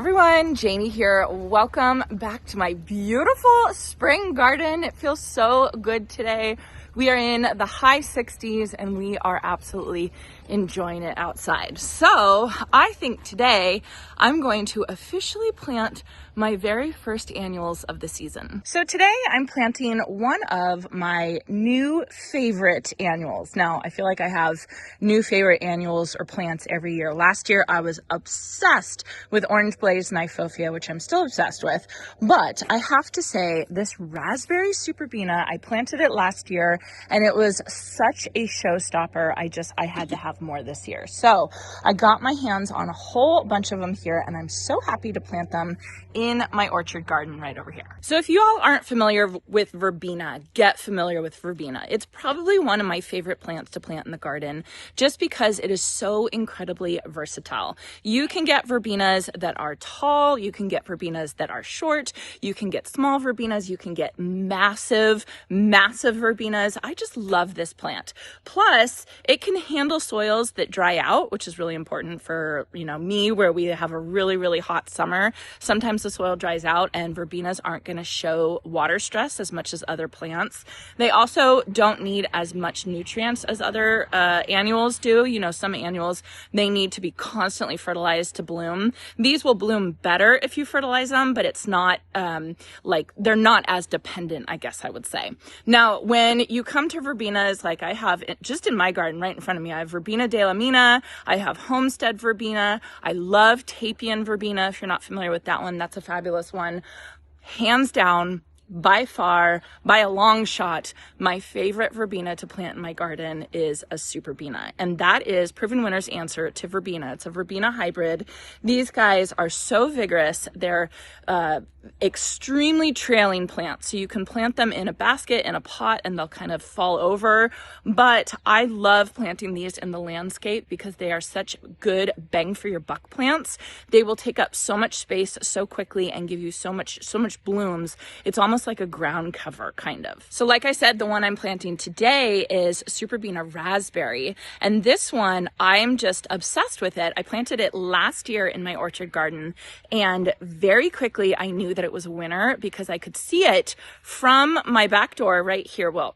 everyone, Jamie here. Welcome back to my beautiful spring garden. It feels so good today. We are in the high 60s and we are absolutely enjoying it outside. So I think today I'm going to officially plant my very first annuals of the season. So today I'm planting one of my new favorite annuals. Now I feel like I have new favorite annuals or plants every year. Last year I was obsessed with orange blaze nyphophia, which I'm still obsessed with, but I have to say this raspberry superbena, I planted it last year and it was such a showstopper. I had to have more this year. So I got my hands on a whole bunch of them here and I'm so happy to plant them in my orchard garden right over here. So if you all aren't familiar with verbena, get familiar with verbena. It's probably one of my favorite plants to plant in the garden just because it is so incredibly versatile. You can get verbenas that are tall, you can get verbenas that are short, you can get small verbenas, you can get massive verbenas. I just love this plant. Plus, it can handle soils that dry out, which is really important for, me, where we have a really hot summer. Sometimes the soil dries out and verbenas aren't going to show water stress as much as other plants. They also don't need as much nutrients as other annuals do. Some annuals, they need to be constantly fertilized to bloom. These will bloom better if you fertilize them, but it's not they're not as dependent, I guess I would say. Now, when you come to verbenas, like I have just in my garden right in front of me, I have verbena de la mina, I have homestead verbena, I love Tapian verbena. If you're not familiar with that one, that's a fabulous one. Hands down, by far, by a long shot, my favorite verbena to plant in my garden is a superbena. And that is Proven Winner's answer to verbena. It's a verbena hybrid. These guys are so vigorous. They're extremely trailing plants. So you can plant them in a basket, in a pot, and they'll kind of fall over. But I love planting these in the landscape because they are such good bang for your buck plants. They will take up so much space so quickly and give you so much blooms. It's almost like a ground cover kind of. So like I said, the one I'm planting today is superbena raspberry. And this one, I'm just obsessed with it. I planted it last year in my orchard garden and very quickly I knew that it was a winner because I could see it from my back door right here. Well,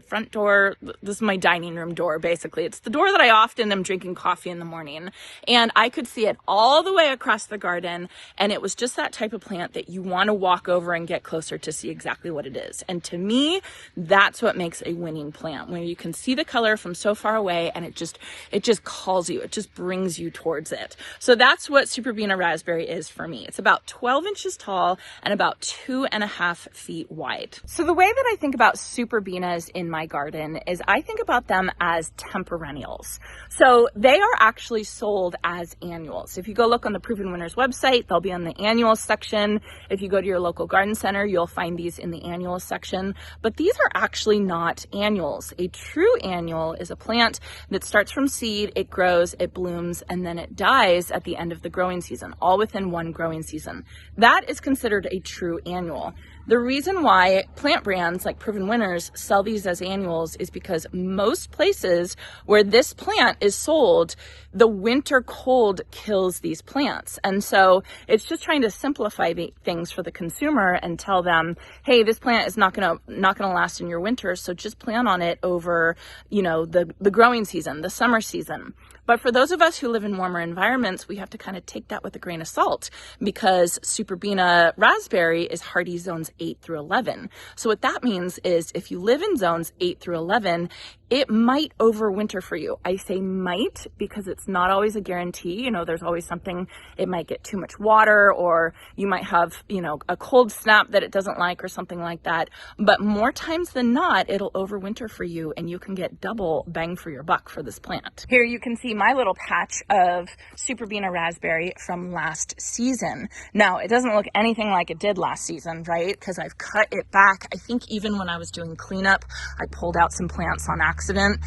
front door, this is my dining room door basically. It's the door that I often am drinking coffee in the morning, and I could see it all the way across the garden, and it was just that type of plant that you want to walk over and get closer to see exactly what it is. And to me, that's what makes a winning plant, where you can see the color from so far away and it just calls you, it just brings you towards it. So that's what superbena raspberry is for me. It's about 12 inches tall and about 2.5 feet wide. So the way that I think about superbenas in my garden is I think about them as temperennials. So they are actually sold as annuals. If you go look on the Proven Winners website, they'll be on the annuals section. If you go to your local garden center, you'll find these in the annuals section. But these are actually not annuals. A true annual is a plant that starts from seed, it grows, it blooms, and then it dies at the end of the growing season, all within one growing season. That is considered a true annual. The reason why plant brands like Proven Winners sell these as annuals is because most places where this plant is sold, the winter cold kills these plants. And so it's just trying to simplify things for the consumer and tell them, hey, this plant is not gonna last in your winter, so just plan on it over, the growing season, the summer season. But for those of us who live in warmer environments, we have to kind of take that with a grain of salt because superbena raspberry is hardy zones 8 through 11. So what that means is if you live in zones 8 through 11, it might overwinter for you. I say might because it's not always a guarantee. There's always something, it might get too much water or you might have, a cold snap that it doesn't like or something like that. But more times than not, it'll overwinter for you and you can get double bang for your buck for this plant. Here you can see my little patch of superbena raspberry from last season. Now, it doesn't look anything like it did last season, right? Because I've cut it back. I think even when I was doing cleanup, I pulled out some plants on accident.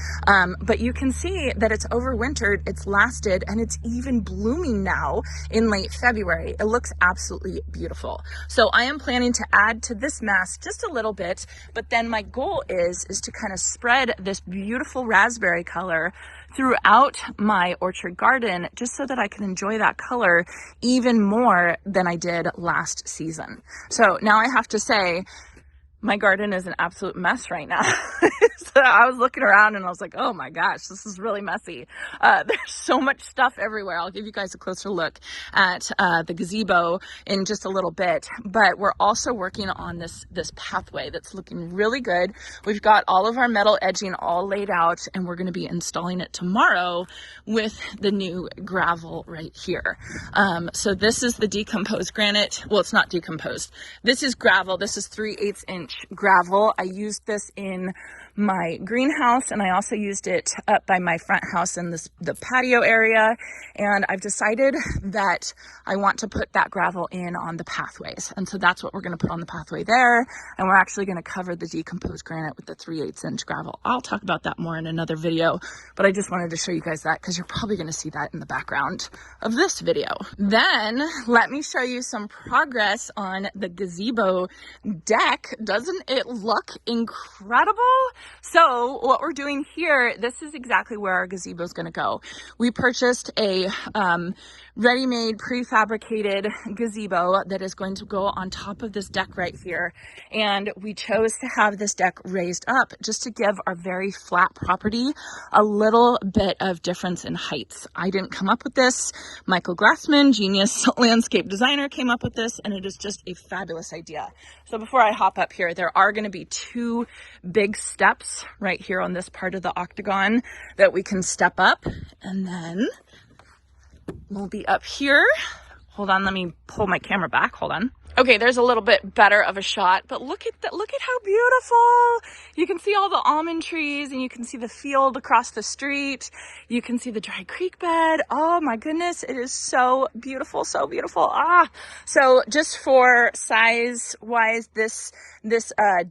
But you can see that it's overwintered, it's lasted, and it's even blooming now in late February. It looks absolutely beautiful. So I am planning to add to this mass just a little bit, but then my goal is to kind of spread this beautiful raspberry color throughout my orchard garden just so that I can enjoy that color even more than I did last season. So now I have to say, my garden is an absolute mess right now. So I was looking around and I was like, oh my gosh, this is really messy. There's so much stuff everywhere. I'll give you guys a closer look at the gazebo in just a little bit. But we're also working on this pathway that's looking really good. We've got all of our metal edging all laid out, and we're going to be installing it tomorrow with the new gravel right here. So this is the decomposed granite. Well, it's not decomposed. This is gravel. This is 3/8 inch gravel. I used this in my greenhouse, and I also used it up by my front house in the patio area. And I've decided that I want to put that gravel in on the pathways. And so that's what we're going to put on the pathway there. And we're actually going to cover the decomposed granite with the 3/8 inch gravel. I'll talk about that more in another video, but I just wanted to show you guys that because you're probably going to see that in the background of this video. Then let me show you some progress on the gazebo deck. Doesn't it look incredible? So what we're doing here, this is exactly where our gazebo is going to go. We purchased a ready-made prefabricated gazebo that is going to go on top of this deck right here. And we chose to have this deck raised up just to give our very flat property a little bit of difference in heights. I didn't come up with this. Michael Glassman, genius landscape designer, came up with this, and it is just a fabulous idea. So before I hop up here, there are going to be 2 big steps right here on this part of the octagon that we can step up, and then we'll be up here. Hold on, let me pull my camera back. Hold on. Okay, there's a little bit better of a shot, but look at that. Look at how beautiful. You can see all the almond trees, and you can see the field across the street. You can see the dry creek bed. Oh my goodness, it is so beautiful, so beautiful. So just for size wise, this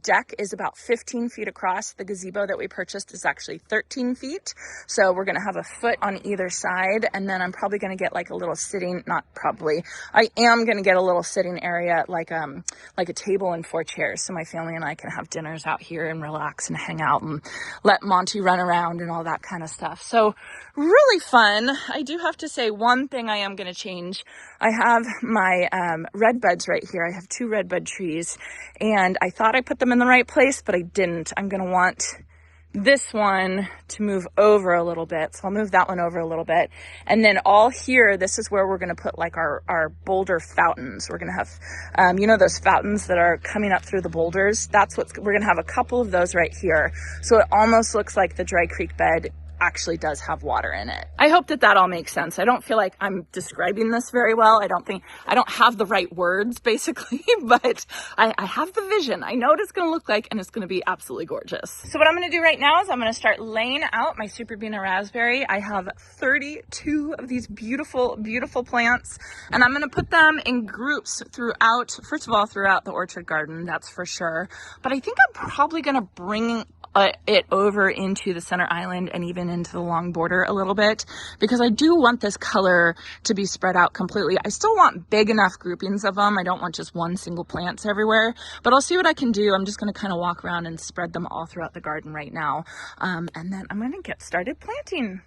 deck is about 15 feet across. The gazebo that we purchased is actually 13 feet. So we're going to have a foot on either side. And then I'm probably going to get like a little sitting, not probably, I am going to get a little sitting area, like a table and 4 chairs. So my family and I can have dinners out here and relax and hang out and let Monty run around and all that kind of stuff. So really fun. I do have to say one thing I am going to change. I have my red buds right here. I have 2 red bud trees, and I thought I put them in the right place, but I didn't. I'm going to want this one to move over a little bit. So I'll move that one over a little bit. And then all here, this is where we're going to put like our boulder fountains. We're going to have, you know, those fountains that are coming up through the boulders. We're going to have a couple of those right here. So it almost looks like the dry creek bed actually does have water in it. I hope that all makes sense. I don't feel like I'm describing this very well. I don't have the right words basically, but I have the vision. I know what it's going to look like, and it's going to be absolutely gorgeous. So what I'm going to do right now is I'm going to start laying out my superbena raspberry. I have 32 of these beautiful, beautiful plants, and I'm going to put them in groups throughout, first of all, throughout the orchard garden, that's for sure. But I think I'm probably going to bring it over into the center island and even into the long border a little bit, because I do want this color to be spread out completely. I still want big enough groupings of them. I don't want just one single plants everywhere, but I'll see what I can do. I'm just going to kind of walk around and spread them all throughout the garden right now. And then I'm going to get started planting.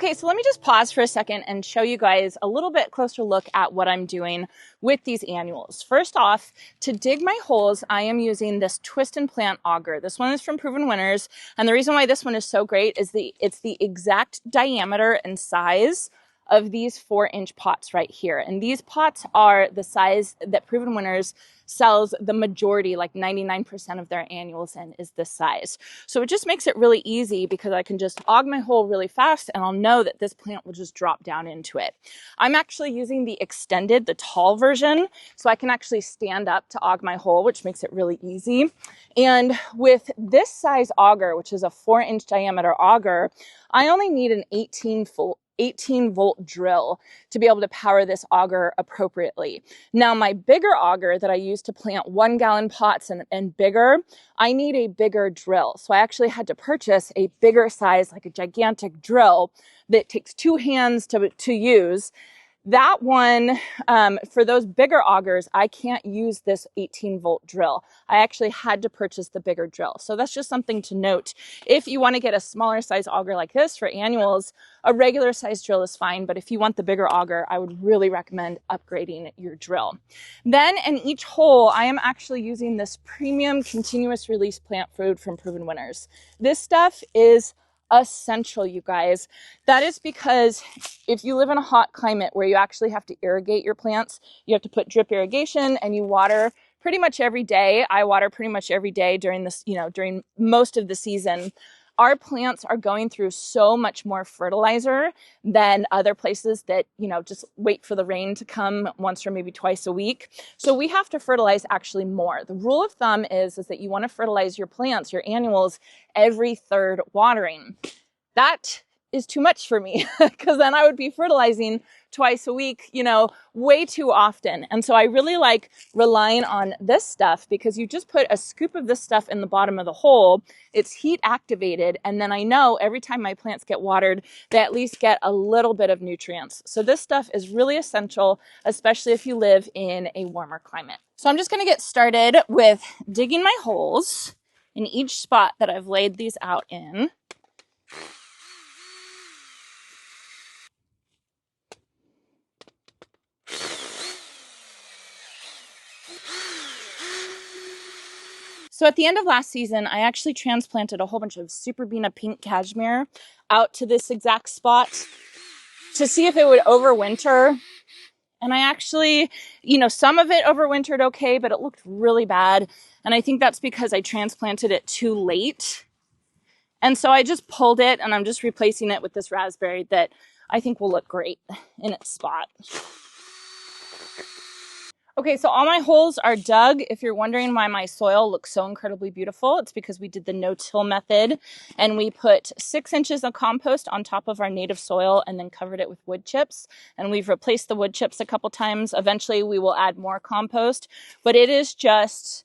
Okay, so let me just pause for a second and show you guys a little bit closer look at what I'm doing with these annuals. First off, to dig my holes, I am using this twist and plant auger. This one is from Proven Winners, and the reason why this one is so great is it's the exact diameter and size of these 4-inch pots right here. And these pots are the size that Proven Winners sells the majority, like 99% of their annuals in, is this size. So it just makes it really easy because I can just aug my hole really fast and I'll know that this plant will just drop down into it. I'm actually using the extended, the tall version, so I can actually stand up to aug my hole, which makes it really easy. And with this size auger, which is a 4-inch diameter auger, I only need an 18-volt drill to be able to power this auger appropriately. Now, my bigger auger that I use to plant 1-gallon pots and bigger, I need a bigger drill. So I actually had to purchase a bigger size, like a gigantic drill that takes 2 hands to use. That one, for those bigger augers, I can't use this 18-volt drill. I actually had to purchase the bigger drill. So that's just something to note. If you want to get a smaller size auger like this for annuals, a regular size drill is fine. But if you want the bigger auger, I would really recommend upgrading your drill. Then in each hole, I am actually using this premium continuous release plant food from Proven Winners. This stuff is essential, you guys. That is because if you live in a hot climate where you actually have to irrigate your plants, you have to put drip irrigation and you water pretty much every day. I water pretty much every day during this, during most of the season. Our plants are going through so much more fertilizer than other places that, just wait for the rain to come once or maybe twice a week. So we have to fertilize actually more. The rule of thumb is that you want to fertilize your plants, your annuals, every 3rd watering. That is too much for me because then I would be fertilizing twice a week, way too often. And so I really like relying on this stuff because you just put a scoop of this stuff in the bottom of the hole. It's heat activated. And then I know every time my plants get watered, they at least get a little bit of nutrients. So this stuff is really essential, especially if you live in a warmer climate. So I'm just going to get started with digging my holes in each spot that I've laid these out in. So at the end of last season, I actually transplanted a whole bunch of superbena pink cashmere out to this exact spot to see if it would overwinter. And I actually, some of it overwintered okay, but it looked really bad. And I think that's because I transplanted it too late. And so I just pulled it and I'm just replacing it with this raspberry that I think will look great in its spot. Okay, so all my holes are dug. If you're wondering why my soil looks so incredibly beautiful, it's because we did the no-till method and we put 6 inches of compost on top of our native soil and then covered it with wood chips. And we've replaced the wood chips a couple times. Eventually we will add more compost, but it is just,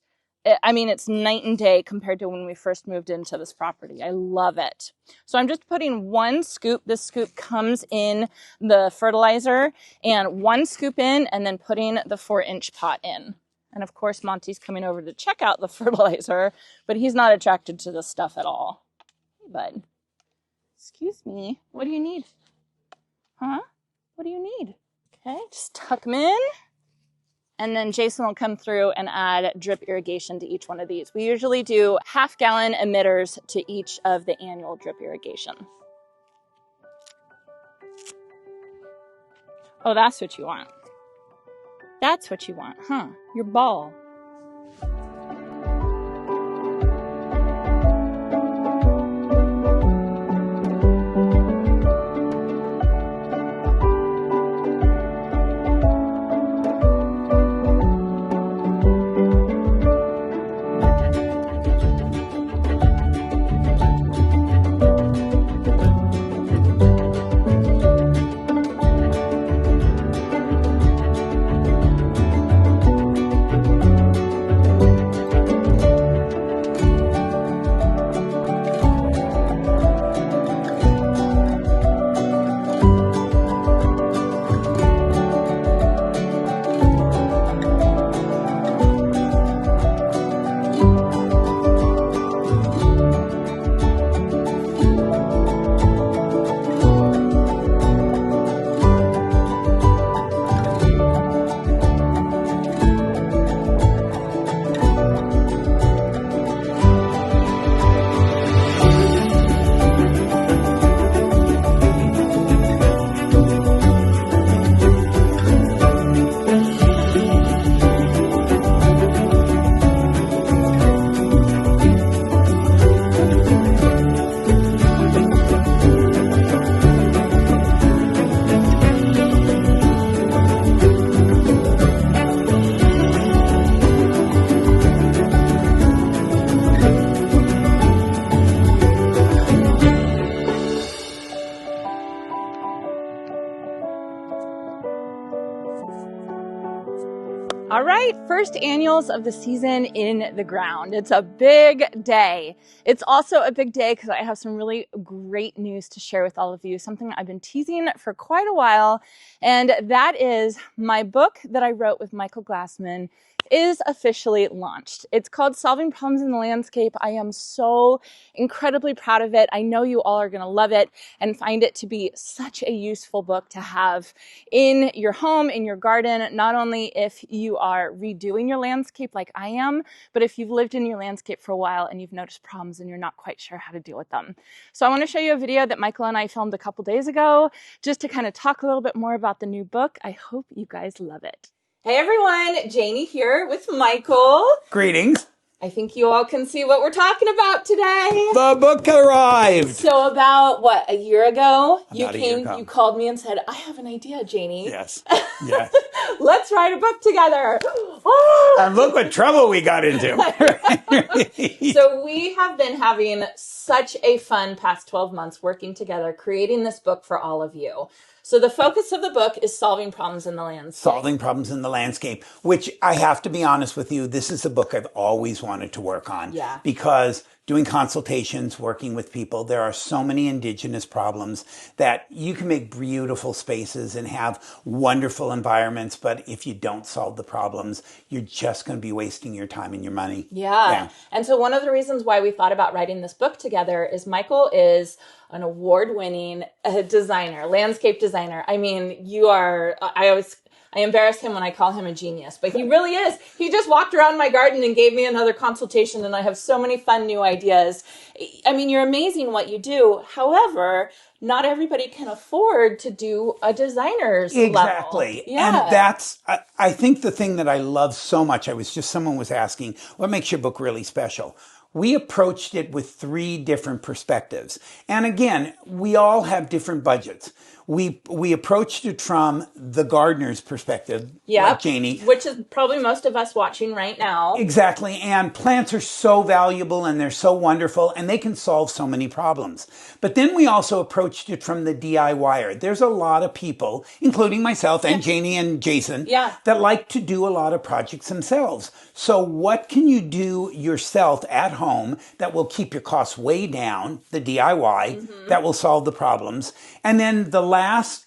it's night and day compared to when we first moved into this property. I love it. So I'm just putting 1 scoop. This scoop comes in the fertilizer and 1 scoop in and then putting the 4-inch pot in. And of course, Monty's coming over to check out the fertilizer, but he's not attracted to this stuff at all. Hey, bud. Excuse me. What do you need? Huh? What do you need? Okay, just tuck them in. And then Jason will come through and add drip irrigation to each one of these. We usually do 1/2-gallon emitters to each of the annual drip irrigation. Oh, that's what you want. That's what you want, huh? Your ball. All right, first annuals of the season in the ground. It's a big day. It's also a big day because I have some really great news to share with all of you, something I've been teasing for quite a while, and that is my book that I wrote with Michael Glassman is officially launched. It's called Solving Problems in the Landscape. I am so incredibly proud of it. I know you all are going to love it and find it to be such a useful book to have in your home, in your garden, not only if you are redoing your landscape like I am, but if you've lived in your landscape for a while and you've noticed problems and you're not quite sure how to deal with them. So I want to show you a video that Michael and I filmed a couple days ago just to kind of talk a little bit more about the new book. I hope you guys love it. Hey everyone, Janie here with Michael. Greetings. I think you all can see what we're talking about today. The book arrived. So about, what, a year ago? About a year ago. You called me and said, I have an idea, Janie. Yes, yes. Let's write a book together. And look what trouble we got into. So we have been having such a fun past 12 months working together, creating this book for all of you. So the focus of the book is solving problems in the landscape. Solving problems in the landscape, which I have to be honest with you, this is a book I've always wanted to work on. Yeah. Because doing consultations, working with people, there are so many indigenous problems that you can make beautiful spaces and have wonderful environments, but if you don't solve the problems, you're just going to be wasting your time and your money. Yeah. And so one of the reasons why we thought about writing this book together is Michael is an award-winning designer, landscape designer. I mean, I embarrass him when I call him a genius, but he really is. He just walked around my garden and gave me another consultation, and I have so many fun new ideas. I mean, you're amazing what you do. However, not everybody can afford to do a designer's level. Exactly. Yeah. And that's, I think the thing that I love so much, someone was asking, what makes your book really special? We approached it with 3 different perspectives. And again, we all have different budgets. We approached it from the gardener's perspective, like Janie. Which is probably most of us watching right now. Exactly. And plants are so valuable and they're so wonderful and they can solve so many problems. But then we also approached it from the DIYer. There's a lot of people, including myself and Janie and Jason, that like to do a lot of projects themselves. So what can you do yourself at home that will keep your costs way down, the DIY, that will solve the problems? And then the last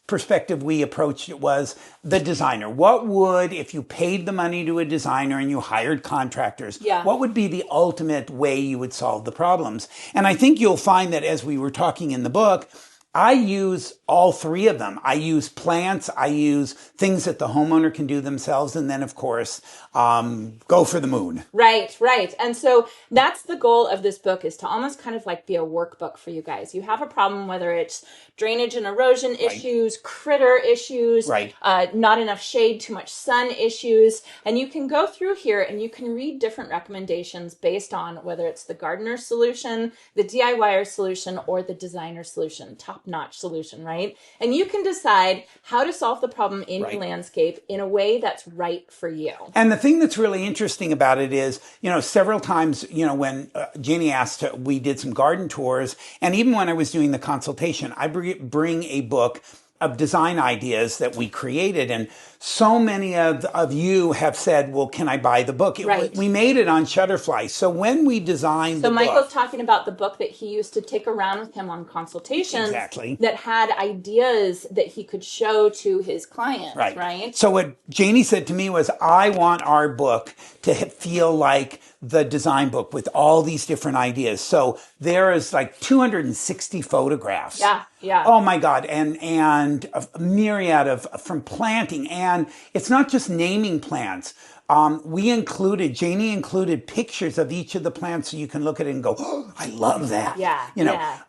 perspective we approached it was the designer. What would, if you paid the money to a designer and you hired contractors, what would be the ultimate way you would solve the problems? And I think you'll find that as we were talking in the book, I use all 3 of them. I use plants, I use things that the homeowner can do themselves, and then, of course, go for the moon. Right. And so that's the goal of this book, is to almost kind of like be a workbook for you guys. You have a problem, whether it's drainage and erosion issues, critter issues, not enough shade, too much sun issues, and you can go through here and you can read different recommendations based on whether it's the gardener's solution, the DIYer solution, or the designer solution, top-notch solution, right? And you can decide how to solve the problem in your landscape in a way that's right for you. And the thing that's really interesting about it is, several times, when Jeannie asked, we did some garden tours, and even when I was doing the consultation, I bring a book of design ideas that we created. And so many of you have said, well, can I buy the book? We made it on Shutterfly. So when we designed the book. So Michael's talking about the book that he used to take around with him on consultations. Exactly. That had ideas that he could show to his clients, right? So what Janie said to me was, I want our book to feel like the design book with all these different ideas. So there is like 260 photographs. Yeah. Oh my God. And a myriad from planting. And it's not just naming plants. Janie included pictures of each of the plants so you can look at it and go, oh, I love that.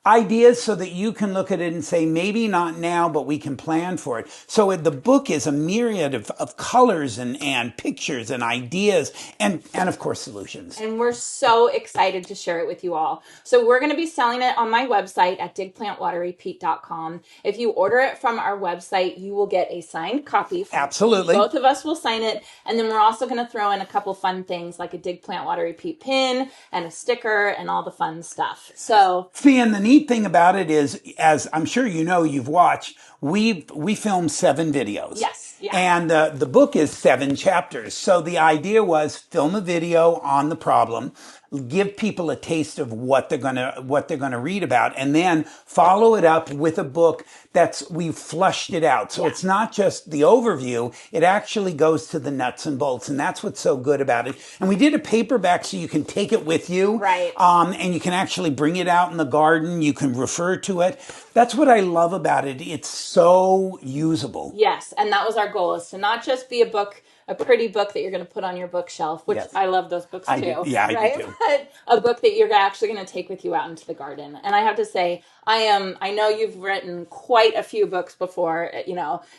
Ideas so that you can look at it and say, maybe not now, but we can plan for it. So the book is a myriad of colors and pictures and ideas and of course solutions. And we're so excited to share it with you all. So we're going to be selling it on my website at digplantwaterrepeat.com. If you order it from our website, you will get a signed copy. Absolutely. Both of us will sign it. And then we're also going to throw in a couple fun things like a Dig Plant Water Repeat pin and a sticker and all the fun stuff. So, see, and the neat thing about it is, as I'm sure you know, you've watched, we filmed 7 videos. Yes. Yeah. And the book is 7 chapters. So the idea was film a video on the problem, give people a taste of what they're gonna read about, and then follow it up with a book we've flushed it out. So it's not just the overview, it actually goes to the nuts and bolts, and that's what's so good about it. And we did a paperback so you can take it with you. Right. And you can actually bring it out in the garden, you can refer to it. That's what I love about it. It's so usable. Yes, and that was our goal, is to not just be a pretty book that you're going to put on your bookshelf, which I love those books too. I do too. But a book that you're actually going to take with you out into the garden. And I have to say, I know you've written quite a few books before,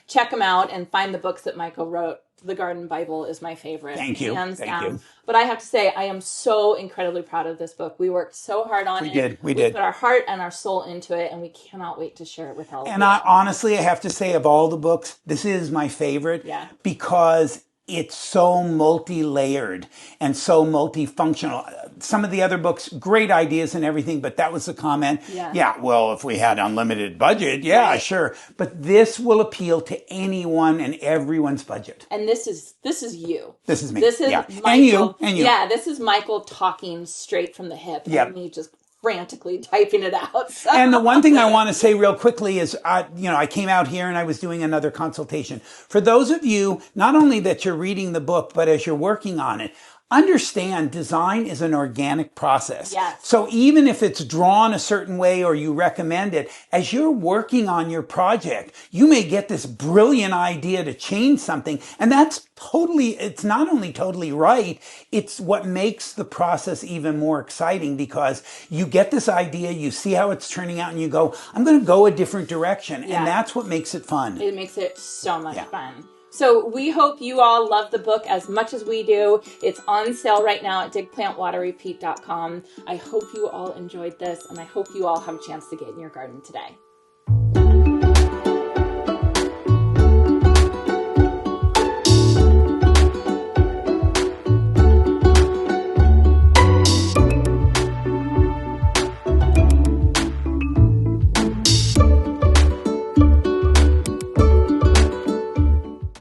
check them out and find the books that Michael wrote. The Garden Bible is my favorite. Thank you. Hands Thank down. you. But I have to say, I am so incredibly proud of this book. We worked so hard on it. We did. Put our heart and our soul into it, and we cannot wait to share it with all of you. And honestly, I have to say, of all the books, this is my favorite. Yeah. Because it's so multi-layered and so multifunctional. Some of the other books, great ideas and everything, but that was the comment. Yeah, well, if we had unlimited budget, sure. But this will appeal to anyone and everyone's budget. And this is you. This is me. This is Michael. And you. Yeah, this is Michael talking straight from the hip. Yep. And me just frantically typing it out. So. And the one thing I want to say real quickly is, I came out here and I was doing another consultation. For those of you, not only that you're reading the book, but as you're working on it, understand design is an organic process. Yes. So even if it's drawn a certain way or you recommend it, as you're working on your project, you may get this brilliant idea to change something. And it's not only totally right, it's what makes the process even more exciting, because you get this idea, you see how it's turning out, and you go, I'm going to go a different direction. Yeah. And that's what makes it fun. It makes it so much fun. So we hope you all love the book as much as we do. It's on sale right now at digplantwaterrepeat.com. I hope you all enjoyed this, and I hope you all have a chance to get in your garden today.